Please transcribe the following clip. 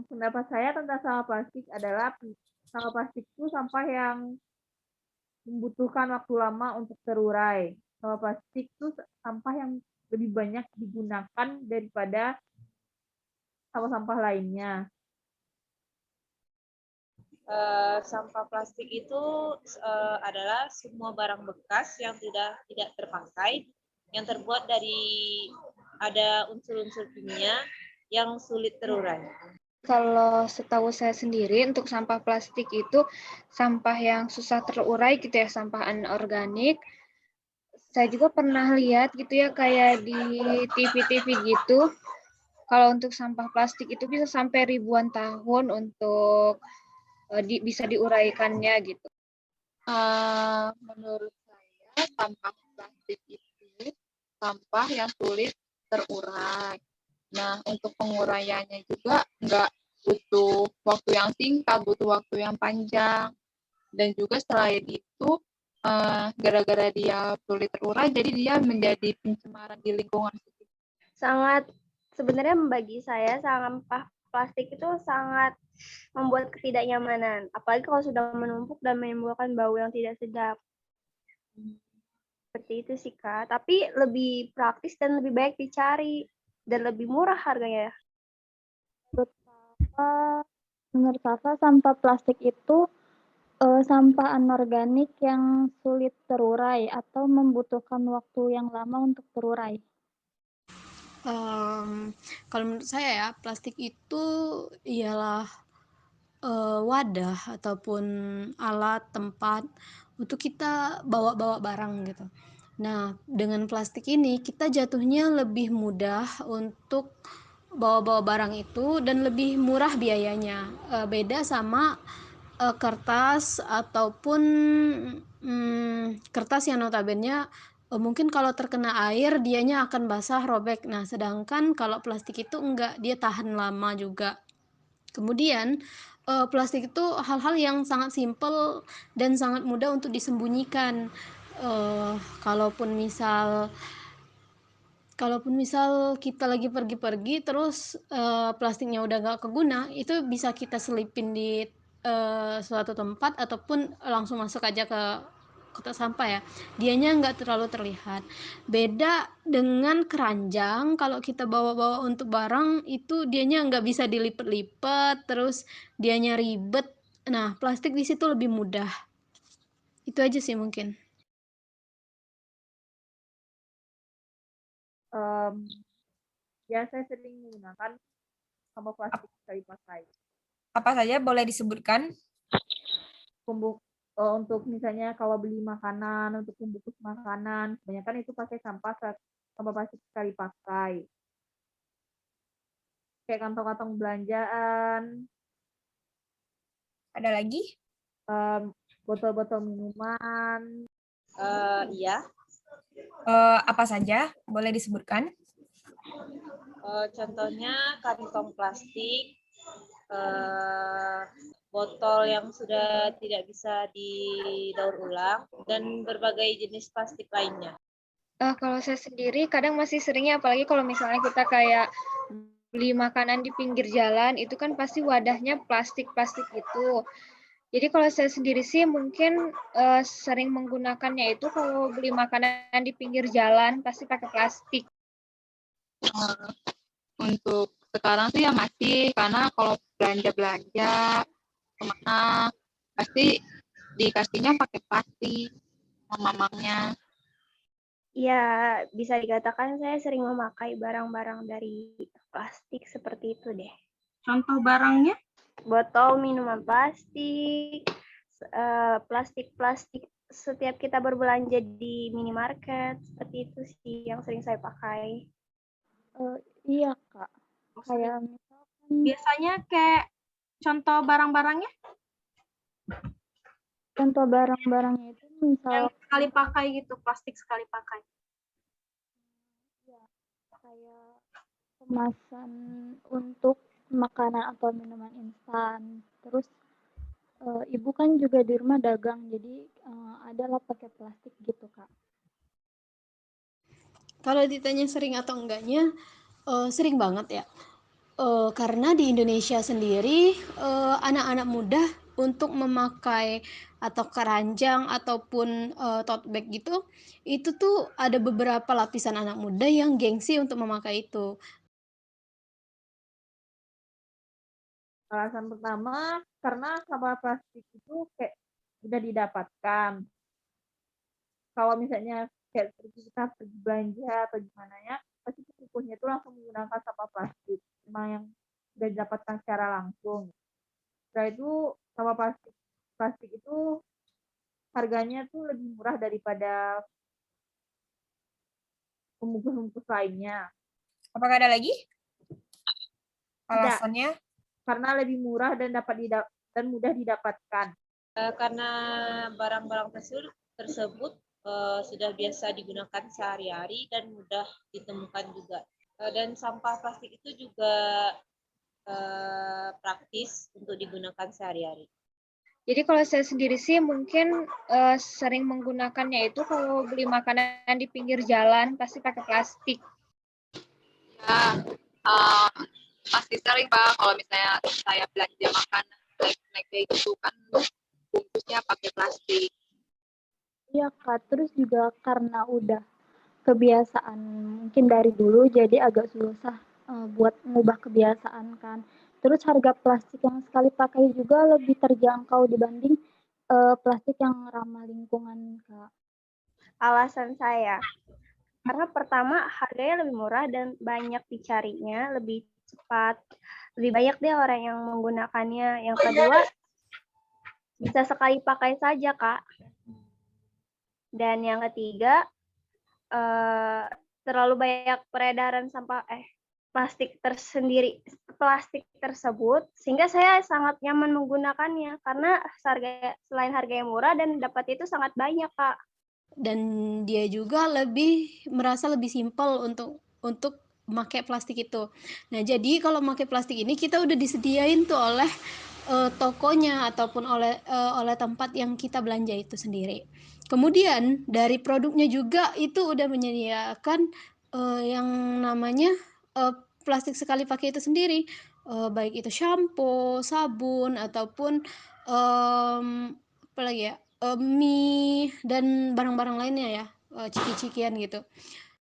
Pendapat saya tentang sampah plastik adalah sampah plastik itu sampah yang membutuhkan waktu lama untuk terurai. Sampah plastik itu sampah yang lebih banyak digunakan daripada sampah-sampah lainnya. Sampah plastik itu adalah semua barang bekas yang tidak terpakai, yang terbuat dari ada unsur-unsur kimia yang sulit terurai. Kalau setahu saya sendiri untuk sampah plastik itu sampah yang susah terurai gitu ya, sampah anorganik. Saya juga pernah lihat gitu ya kayak di TV-TV gitu. Kalau untuk sampah plastik itu bisa sampai ribuan tahun untuk bisa diuraikannya gitu. Menurut saya sampah plastik itu sampah yang sulit terurai. Nah, untuk penguraiannya juga nggak butuh waktu yang singkat, butuh waktu yang panjang. Dan juga selain itu, gara-gara dia sulit terurai, jadi dia menjadi pencemaran di lingkungan. Sebenarnya bagi saya sampah plastik itu sangat membuat ketidaknyamanan, apalagi kalau sudah menumpuk dan menimbulkan bau yang tidak sedap. Seperti itu sih Kak, tapi lebih praktis dan lebih baik dicari dan lebih murah harganya. Menurut Kakak sampah plastik itu sampah anorganik yang sulit terurai atau membutuhkan waktu yang lama untuk terurai? Kalau menurut saya ya, plastik itu ialah wadah ataupun alat tempat untuk kita bawa-bawa barang gitu. Nah, dengan plastik ini kita jatuhnya lebih mudah untuk bawa-bawa barang itu dan lebih murah biayanya. Beda sama kertas ataupun kertas yang notabene mungkin kalau terkena air dianya akan basah, robek. Nah, sedangkan kalau plastik itu enggak, dia tahan lama juga. Kemudian plastik itu hal-hal yang sangat simpel dan sangat mudah untuk disembunyikan. Kalaupun misal kita lagi pergi-pergi terus plastiknya udah gak keguna, itu bisa kita selipin di suatu tempat ataupun langsung masuk aja ke kotak sampah ya, dianya nggak terlalu terlihat. Beda dengan keranjang, kalau kita bawa-bawa untuk barang itu dianya nggak bisa dilipet-lipet, terus dianya ribet. Nah, plastik di situ lebih mudah. Itu aja sih mungkin. Ya, saya sering menggunakan sampah plastik sekali pakai. Apa saja boleh disebutkan? Untuk misalnya kalau beli makanan, untuk membungkus makanan, kebanyakan itu pakai sampah plastik sekali pakai. Kayak kantong-kantong belanjaan. Ada lagi? Botol-botol minuman. Iya. Apa saja boleh disebutkan? Contohnya kantong plastik, botol yang sudah tidak bisa didaur ulang, dan berbagai jenis plastik lainnya. Kalau saya sendiri kadang masih seringnya, apalagi kalau misalnya kita kayak beli makanan di pinggir jalan, itu kan pasti wadahnya plastik-plastik gitu. Jadi kalau saya sendiri sih mungkin sering menggunakannya itu kalau beli makanan di pinggir jalan pasti pakai plastik. Untuk sekarang sih ya masih, karena kalau belanja kemana pasti dikasihnya pakai plastik sama mamangnya. Ya, bisa dikatakan saya sering memakai barang-barang dari plastik seperti itu deh. Contoh barangnya? Botol minuman plastik, plastik-plastik setiap kita berbelanja di minimarket, seperti itu sih yang sering saya pakai. Iya Kak. Kayak misalkan Biasanya kayak contoh barang-barangnya? contoh barang-barangnya itu Yang misal sekali pakai gitu, plastik sekali pakai. ya, kayak kemasan untuk makanan atau minuman instan. Terus ibu kan juga di rumah dagang, jadi adalah pakai plastik gitu Kak. Kalau ditanya sering atau enggaknya, sering banget ya. Karena di Indonesia sendiri, anak-anak muda untuk memakai atau keranjang ataupun, tote bag gitu, itu tuh ada beberapa lapisan anak muda yang gengsi untuk memakai itu. Alasan pertama, karena sampah plastik itu kayak mudah didapatkan. Kalau misalnya kayak seperti kita pergi belanja atau gimana ya, pasti kukuhnya itu langsung menggunakan sampah plastik. Memang yang sudah didapatkan secara langsung. Setelah itu sampah plastik plastik itu harganya tuh lebih murah daripada pembungkus-pembungkus lainnya. Apakah ada lagi Tidak, alasannya? karena lebih murah dan dan mudah didapatkan. Karena barang-barang tersebut sudah biasa digunakan sehari-hari dan mudah ditemukan juga. Dan sampah plastik itu juga praktis untuk digunakan sehari-hari. Jadi kalau saya sendiri sih mungkin sering menggunakannya itu kalau beli makanan di pinggir jalan pasti pakai plastik. Ya, pasti sering Pak kalau misalnya saya belanja makanan snack kayak gitu kan bungkusnya pakai plastik. Iya Kak, terus juga karena udah kebiasaan mungkin dari dulu jadi agak susah buat ngubah kebiasaan kan. Terus harga plastik yang sekali pakai juga lebih terjangkau dibanding plastik yang ramah lingkungan Kak. Alasan saya, karena pertama harganya lebih murah dan banyak dicarinya, lebih cepat, lebih banyak deh orang yang menggunakannya. Yang kedua, bisa sekali pakai saja Kak. Dan yang ketiga, terlalu banyak peredaran sampah plastik tersebut sehingga saya sangat nyaman menggunakannya karena selain harganya murah dan dapat itu sangat banyak Kak. Dan dia juga merasa lebih simpel untuk memakai plastik itu. Nah, jadi kalau memakai plastik ini kita udah disediain tuh oleh tokonya ataupun oleh tempat yang kita belanja itu sendiri. Kemudian dari produknya juga itu udah menyediakan yang namanya plastik sekali pakai itu sendiri, baik itu shampoo, sabun ataupun apa lagi ya, mie dan barang-barang lainnya ya, ciki-cikian gitu.